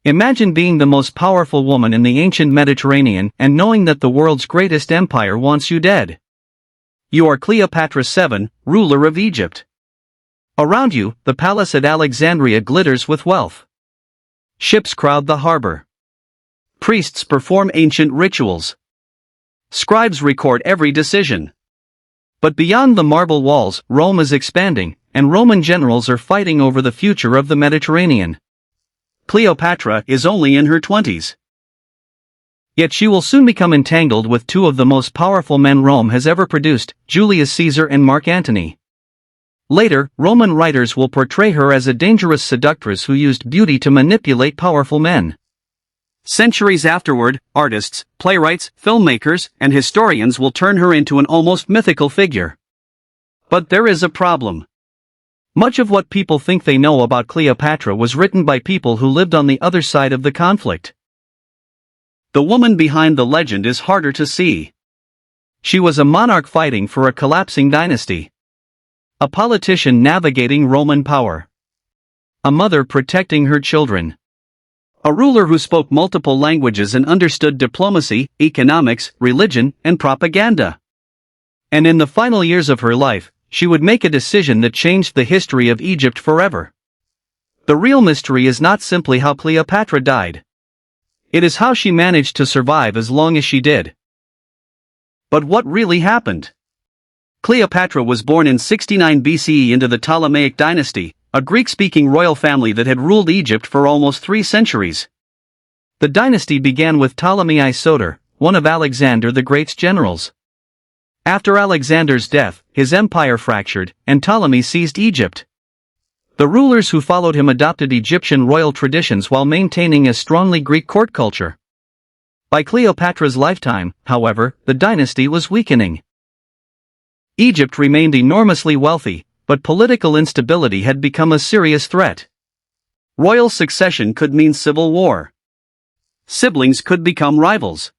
Imagine being the most powerful woman in the ancient Mediterranean and knowing that the world's greatest empire wants you dead. You are Cleopatra VII, ruler of Egypt. Around you, the palace at Alexandria glitters with wealth. Ships crowd the harbor. Priests perform ancient rituals. Scribes record every decision. But beyond the marble walls, Rome is expanding, and Roman generals are fighting over the future of the Mediterranean. Cleopatra is only in her 20s. Yet she will soon become entangled with two of the most powerful men Rome has ever produced, Julius Caesar and Mark Antony. Later, Roman writers will portray her as a dangerous seductress who used beauty to manipulate powerful men. Centuries afterward, artists, playwrights, filmmakers, and historians will turn her into an almost mythical figure. But there is a problem. Much of what people think they know about Cleopatra was written by people who lived on the other side of the conflict. The woman behind the legend is harder to see. She was a monarch fighting for a collapsing dynasty. A politician navigating Roman power. A mother protecting her children. A ruler who spoke multiple languages and understood diplomacy, economics, religion, and propaganda. And in the final years of her life, she would make a decision that changed the history of Egypt forever. The real mystery is not simply how Cleopatra died. It is how she managed to survive as long as she did. But what really happened? Cleopatra was born in 69 BCE into the Ptolemaic dynasty, a Greek-speaking royal family that had ruled Egypt for almost 3 centuries. The dynasty began with Ptolemy I Soter, one of Alexander the Great's generals. After Alexander's death, his empire fractured, and Ptolemy seized Egypt. The rulers who followed him adopted Egyptian royal traditions while maintaining a strongly Greek court culture. By Cleopatra's lifetime, however, the dynasty was weakening. Egypt remained enormously wealthy, but political instability had become a serious threat. Royal succession could mean civil war. Siblings could become rivals.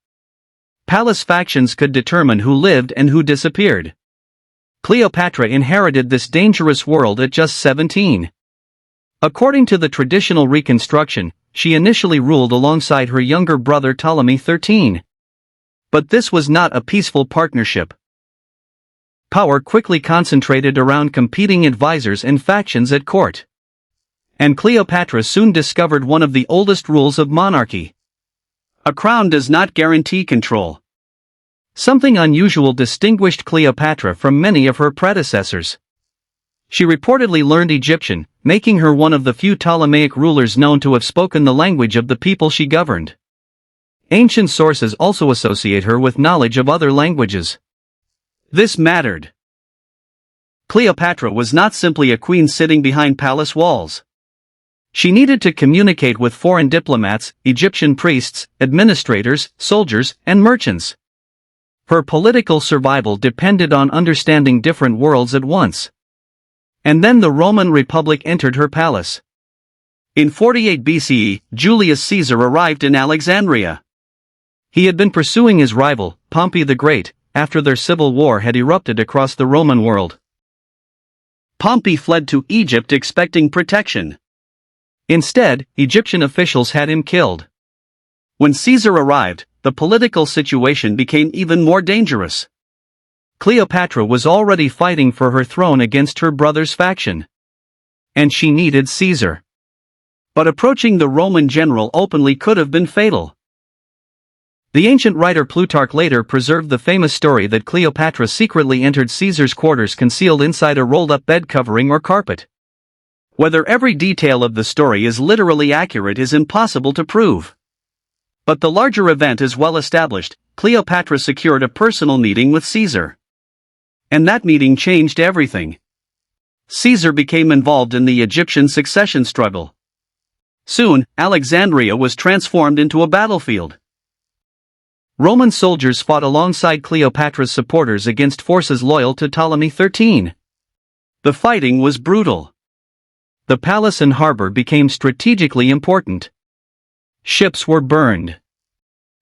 Palace factions could determine who lived and who disappeared. Cleopatra inherited this dangerous world at just 17. According to the traditional reconstruction, she initially ruled alongside her younger brother Ptolemy XIII. But this was not a peaceful partnership. Power quickly concentrated around competing advisors and factions at court. And Cleopatra soon discovered one of the oldest rules of monarchy. A crown does not guarantee control. Something unusual distinguished Cleopatra from many of her predecessors. She reportedly learned Egyptian, making her one of the few Ptolemaic rulers known to have spoken the language of the people she governed. Ancient sources also associate her with knowledge of other languages. This mattered. Cleopatra was not simply a queen sitting behind palace walls. She needed to communicate with foreign diplomats, Egyptian priests, administrators, soldiers, and merchants. Her political survival depended on understanding different worlds at once. And then the Roman Republic entered her palace. In 48 BCE, Julius Caesar arrived in Alexandria. He had been pursuing his rival, Pompey the Great, after their civil war had erupted across the Roman world. Pompey fled to Egypt expecting protection. Instead, Egyptian officials had him killed. When Caesar arrived, the political situation became even more dangerous. Cleopatra was already fighting for her throne against her brother's faction. And she needed Caesar. But approaching the Roman general openly could have been fatal. The ancient writer Plutarch later preserved the famous story that Cleopatra secretly entered Caesar's quarters concealed inside a rolled-up bed covering or carpet. Whether every detail of the story is literally accurate is impossible to prove. But the larger event is well established. Cleopatra secured a personal meeting with Caesar. And that meeting changed everything. Caesar became involved in the Egyptian succession struggle. Soon, Alexandria was transformed into a battlefield. Roman soldiers fought alongside Cleopatra's supporters against forces loyal to Ptolemy XIII. The fighting was brutal. The palace and harbor became strategically important. Ships were burned.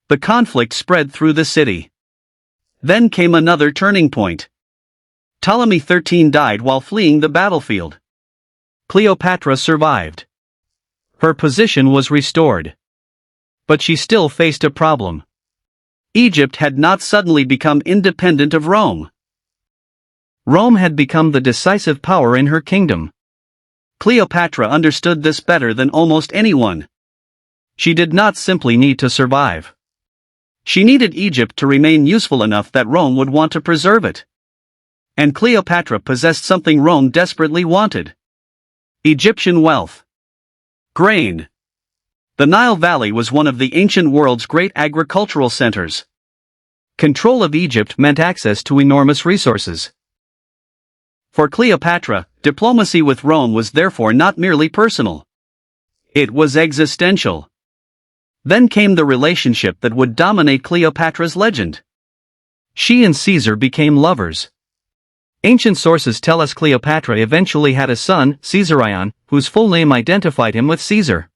The conflict spread through the city. Then came another turning point. Ptolemy XIII died while fleeing the battlefield. Cleopatra survived. Her position was restored. But she still faced a problem. Egypt had not suddenly become independent of Rome. Rome had become the decisive power in her kingdom. Cleopatra understood this better than almost anyone. She did not simply need to survive. She needed Egypt to remain useful enough that Rome would want to preserve it. And Cleopatra possessed something Rome desperately wanted: Egyptian wealth. Grain. The Nile Valley was one of the ancient world's great agricultural centers. Control of Egypt meant access to enormous resources. For Cleopatra, diplomacy with Rome was therefore not merely personal. It was existential. Then came the relationship that would dominate Cleopatra's legend. She and Caesar became lovers. Ancient sources tell us Cleopatra eventually had a son, Caesarion, whose full name identified him with Caesar.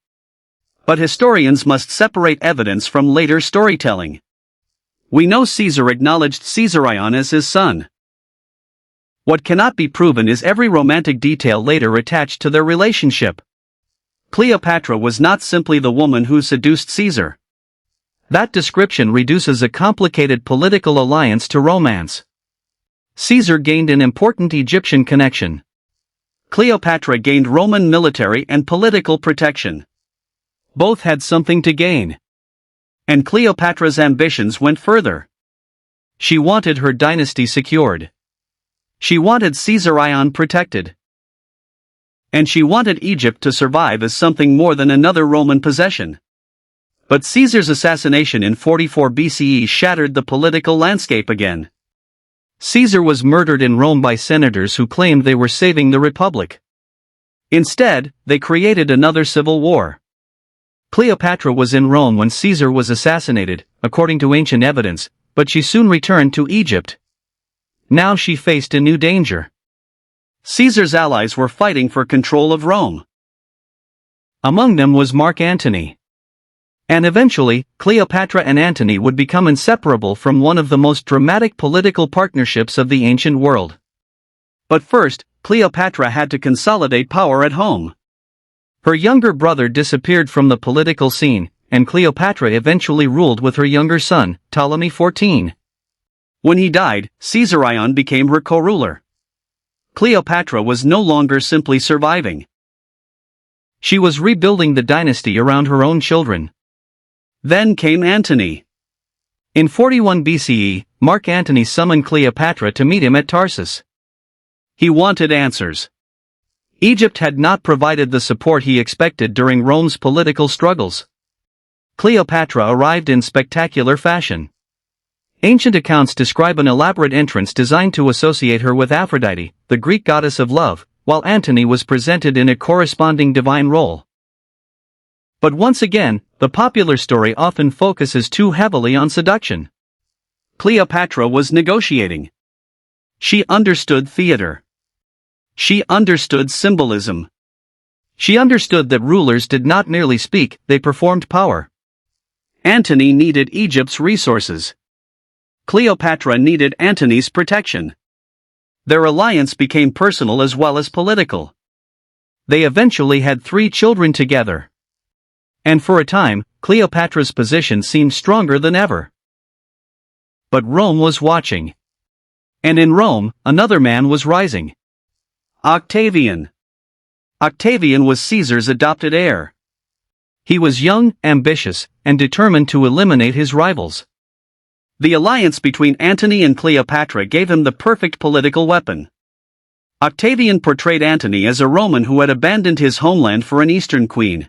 But historians must separate evidence from later storytelling. We know Caesar acknowledged Caesarion as his son. What cannot be proven is every romantic detail later attached to their relationship. Cleopatra was not simply the woman who seduced Caesar. That description reduces a complicated political alliance to romance. Caesar gained an important Egyptian connection. Cleopatra gained Roman military and political protection. Both had something to gain. And Cleopatra's ambitions went further. She wanted her dynasty secured. She wanted Caesarion protected. And she wanted Egypt to survive as something more than another Roman possession. But Caesar's assassination in 44 BCE shattered the political landscape again. Caesar was murdered in Rome by senators who claimed they were saving the Republic. Instead, they created another civil war. Cleopatra was in Rome when Caesar was assassinated, according to ancient evidence, but she soon returned to Egypt. Now she faced a new danger. Caesar's allies were fighting for control of Rome. Among them was Mark Antony. And eventually, Cleopatra and Antony would become inseparable from one of the most dramatic political partnerships of the ancient world. But first, Cleopatra had to consolidate power at home. Her younger brother disappeared from the political scene, and Cleopatra eventually ruled with her younger son, Ptolemy XIV. When he died, Caesarion became her co-ruler. Cleopatra was no longer simply surviving. She was rebuilding the dynasty around her own children. Then came Antony. In 41 BCE, Mark Antony summoned Cleopatra to meet him at Tarsus. He wanted answers. Egypt had not provided the support he expected during Rome's political struggles. Cleopatra arrived in spectacular fashion. Ancient accounts describe an elaborate entrance designed to associate her with Aphrodite, the Greek goddess of love, while Antony was presented in a corresponding divine role. But once again, the popular story often focuses too heavily on seduction. Cleopatra was negotiating. She understood theater. She understood symbolism. She understood that rulers did not merely speak, they performed power. Antony needed Egypt's resources. Cleopatra needed Antony's protection. Their alliance became personal as well as political. They eventually had 3 children together. And for a time, Cleopatra's position seemed stronger than ever. But Rome was watching. And in Rome, another man was rising. Octavian. Octavian was Caesar's adopted heir. He was young, ambitious, and determined to eliminate his rivals. The alliance between Antony and Cleopatra gave him the perfect political weapon. Octavian portrayed Antony as a Roman who had abandoned his homeland for an Eastern queen.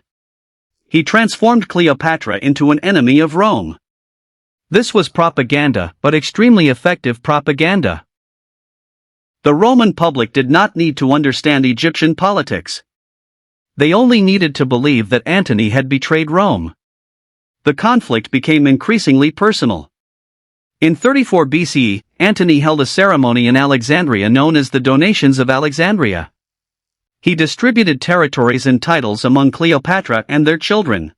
He transformed Cleopatra into an enemy of Rome. This was propaganda, but extremely effective propaganda. The Roman public did not need to understand Egyptian politics. They only needed to believe that Antony had betrayed Rome. The conflict became increasingly personal. In 34 BCE, Antony held a ceremony in Alexandria known as the Donations of Alexandria. He distributed territories and titles among Cleopatra and their children.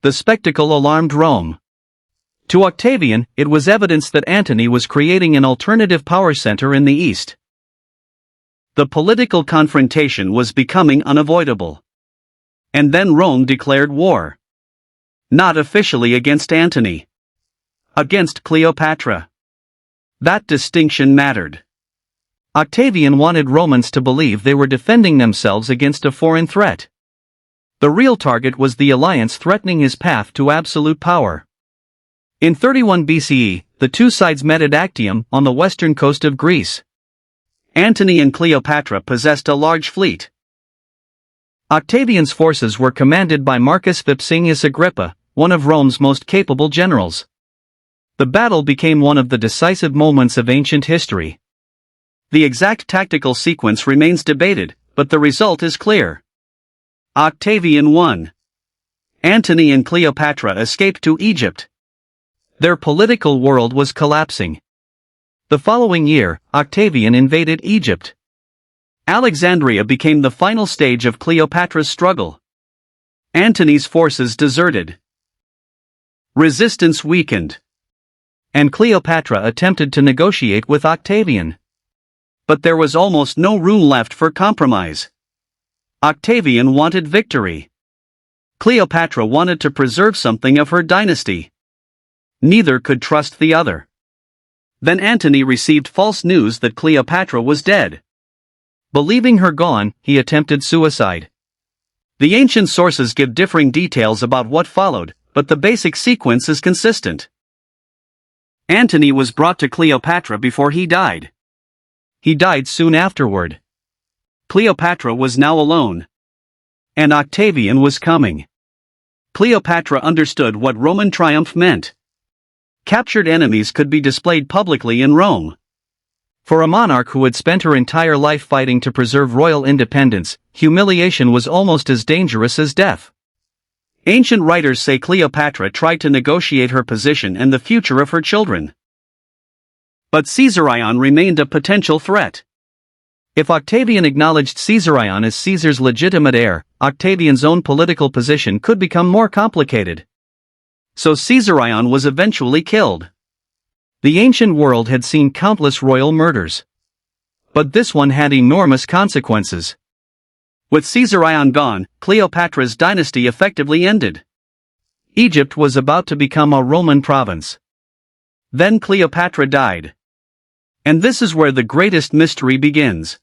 The spectacle alarmed Rome. To Octavian, it was evidence that Antony was creating an alternative power center in the East. The political confrontation was becoming unavoidable. And then Rome declared war. Not officially against Antony. Against Cleopatra. That distinction mattered. Octavian wanted Romans to believe they were defending themselves against a foreign threat. The real target was the alliance threatening his path to absolute power. In 31 BCE, the two sides met at Actium on the western coast of Greece. Antony and Cleopatra possessed a large fleet. Octavian's forces were commanded by Marcus Vipsanius Agrippa, one of Rome's most capable generals. The battle became one of the decisive moments of ancient history. The exact tactical sequence remains debated, but the result is clear. Octavian won. Antony and Cleopatra escaped to Egypt. Their political world was collapsing. The following year, Octavian invaded Egypt. Alexandria became the final stage of Cleopatra's struggle. Antony's forces deserted. Resistance weakened. And Cleopatra attempted to negotiate with Octavian. But there was almost no room left for compromise. Octavian wanted victory. Cleopatra wanted to preserve something of her dynasty. Neither could trust the other. Then Antony received false news that Cleopatra was dead. Believing her gone, he attempted suicide. The ancient sources give differing details about what followed, but the basic sequence is consistent. Antony was brought to Cleopatra before he died. He died soon afterward. Cleopatra was now alone. And Octavian was coming. Cleopatra understood what Roman triumph meant. Captured enemies could be displayed publicly in Rome. For a monarch who had spent her entire life fighting to preserve royal independence, humiliation was almost as dangerous as death. Ancient writers say Cleopatra tried to negotiate her position and the future of her children. But Caesarion remained a potential threat. If Octavian acknowledged Caesarion as Caesar's legitimate heir, Octavian's own political position could become more complicated. So Caesarion was eventually killed. The ancient world had seen countless royal murders. But this one had enormous consequences. With Caesarion gone, Cleopatra's dynasty effectively ended. Egypt was about to become a Roman province. Then Cleopatra died. And this is where the greatest mystery begins.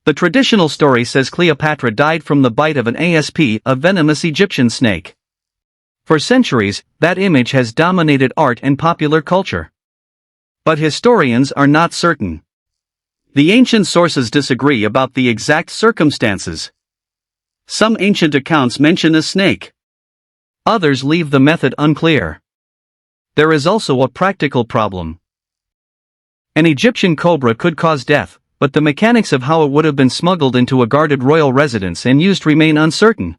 The traditional story says Cleopatra died from the bite of an asp, a venomous Egyptian snake. For centuries, that image has dominated art and popular culture. But historians are not certain. The ancient sources disagree about the exact circumstances. Some ancient accounts mention a snake. Others leave the method unclear. There is also a practical problem. An Egyptian cobra could cause death, but the mechanics of how it would have been smuggled into a guarded royal residence and used remain uncertain.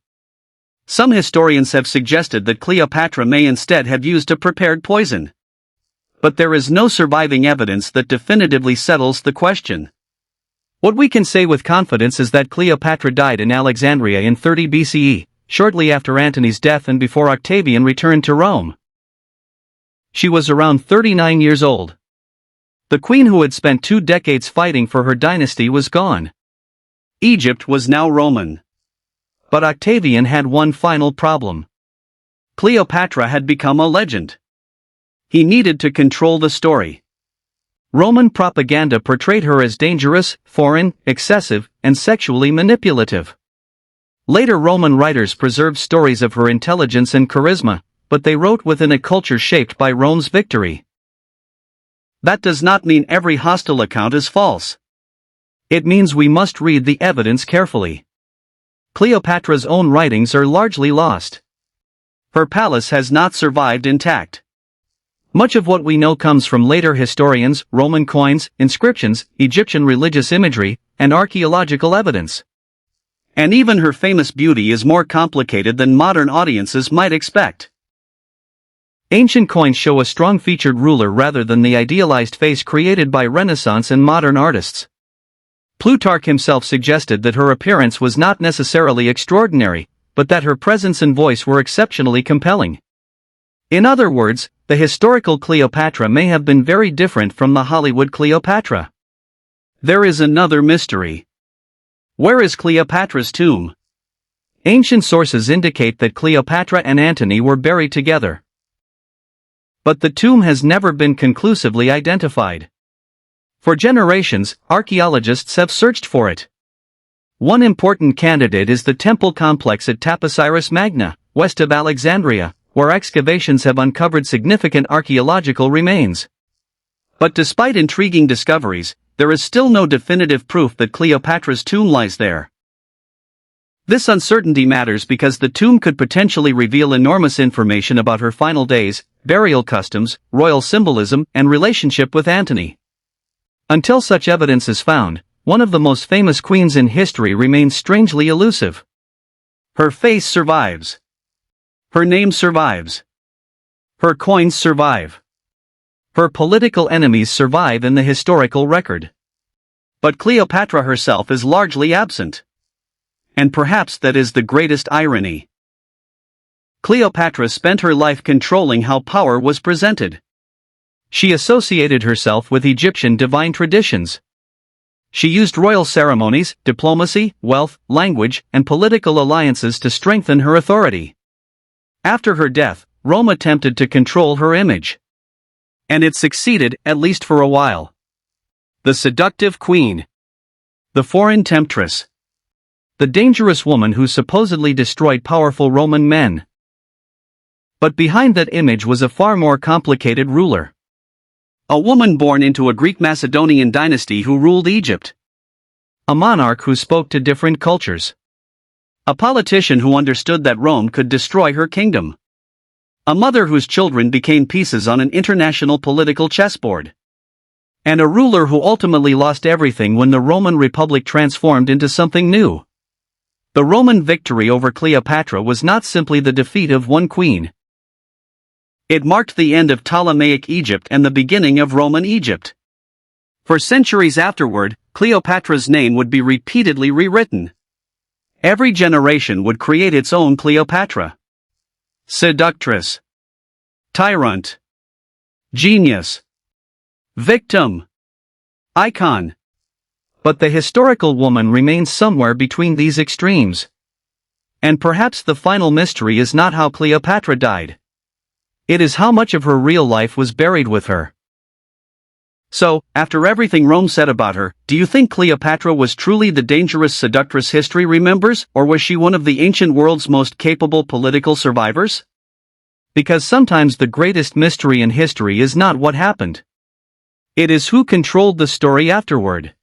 Some historians have suggested that Cleopatra may instead have used a prepared poison. But there is no surviving evidence that definitively settles the question. What we can say with confidence is that Cleopatra died in Alexandria in 30 BCE, shortly after Antony's death and before Octavian returned to Rome. She was around 39 years old. The queen who had spent 2 decades fighting for her dynasty was gone. Egypt was now Roman. But Octavian had one final problem. Cleopatra had become a legend. He needed to control the story. Roman propaganda portrayed her as dangerous, foreign, excessive, and sexually manipulative. Later Roman writers preserved stories of her intelligence and charisma, but they wrote within a culture shaped by Rome's victory. That does not mean every hostile account is false. It means we must read the evidence carefully. Cleopatra's own writings are largely lost. Her palace has not survived intact. Much of what we know comes from later historians, Roman coins, inscriptions, Egyptian religious imagery, and archaeological evidence. And even her famous beauty is more complicated than modern audiences might expect. Ancient coins show a strong featured ruler rather than the idealized face created by Renaissance and modern artists. Plutarch himself suggested that her appearance was not necessarily extraordinary, but that her presence and voice were exceptionally compelling. In other words, the historical Cleopatra may have been very different from the Hollywood Cleopatra. There is another mystery. Where is Cleopatra's tomb? Ancient sources indicate that Cleopatra and Antony were buried together. But the tomb has never been conclusively identified. For generations, archaeologists have searched for it. One important candidate is the temple complex at Taposiris Magna, west of Alexandria, where excavations have uncovered significant archaeological remains. But despite intriguing discoveries, there is still no definitive proof that Cleopatra's tomb lies there. This uncertainty matters because the tomb could potentially reveal enormous information about her final days, burial customs, royal symbolism, and relationship with Antony. Until such evidence is found, one of the most famous queens in history remains strangely elusive. Her face survives. Her name survives. Her coins survive. Her political enemies survive in the historical record. But Cleopatra herself is largely absent. And perhaps that is the greatest irony. Cleopatra spent her life controlling how power was presented. She associated herself with Egyptian divine traditions. She used royal ceremonies, diplomacy, wealth, language, and political alliances to strengthen her authority. After her death, Rome attempted to control her image. And it succeeded, at least for a while. The seductive queen. The foreign temptress. The dangerous woman who supposedly destroyed powerful Roman men. But behind that image was a far more complicated ruler. A woman born into a Greek Macedonian dynasty who ruled Egypt. A monarch who spoke to different cultures. A politician who understood that Rome could destroy her kingdom. A mother whose children became pieces on an international political chessboard. And a ruler who ultimately lost everything when the Roman Republic transformed into something new. The Roman victory over Cleopatra was not simply the defeat of one queen. It marked the end of Ptolemaic Egypt and the beginning of Roman Egypt. For centuries afterward, Cleopatra's name would be repeatedly rewritten. Every generation would create its own Cleopatra. Seductress. Tyrant. Genius. Victim. Icon. But the historical woman remains somewhere between these extremes. And perhaps the final mystery is not how Cleopatra died. It is how much of her real life was buried with her. So, after everything Rome said about her, do you think Cleopatra was truly the dangerous seductress history remembers, or was she one of the ancient world's most capable political survivors? Because sometimes the greatest mystery in history is not what happened. It is who controlled the story afterward.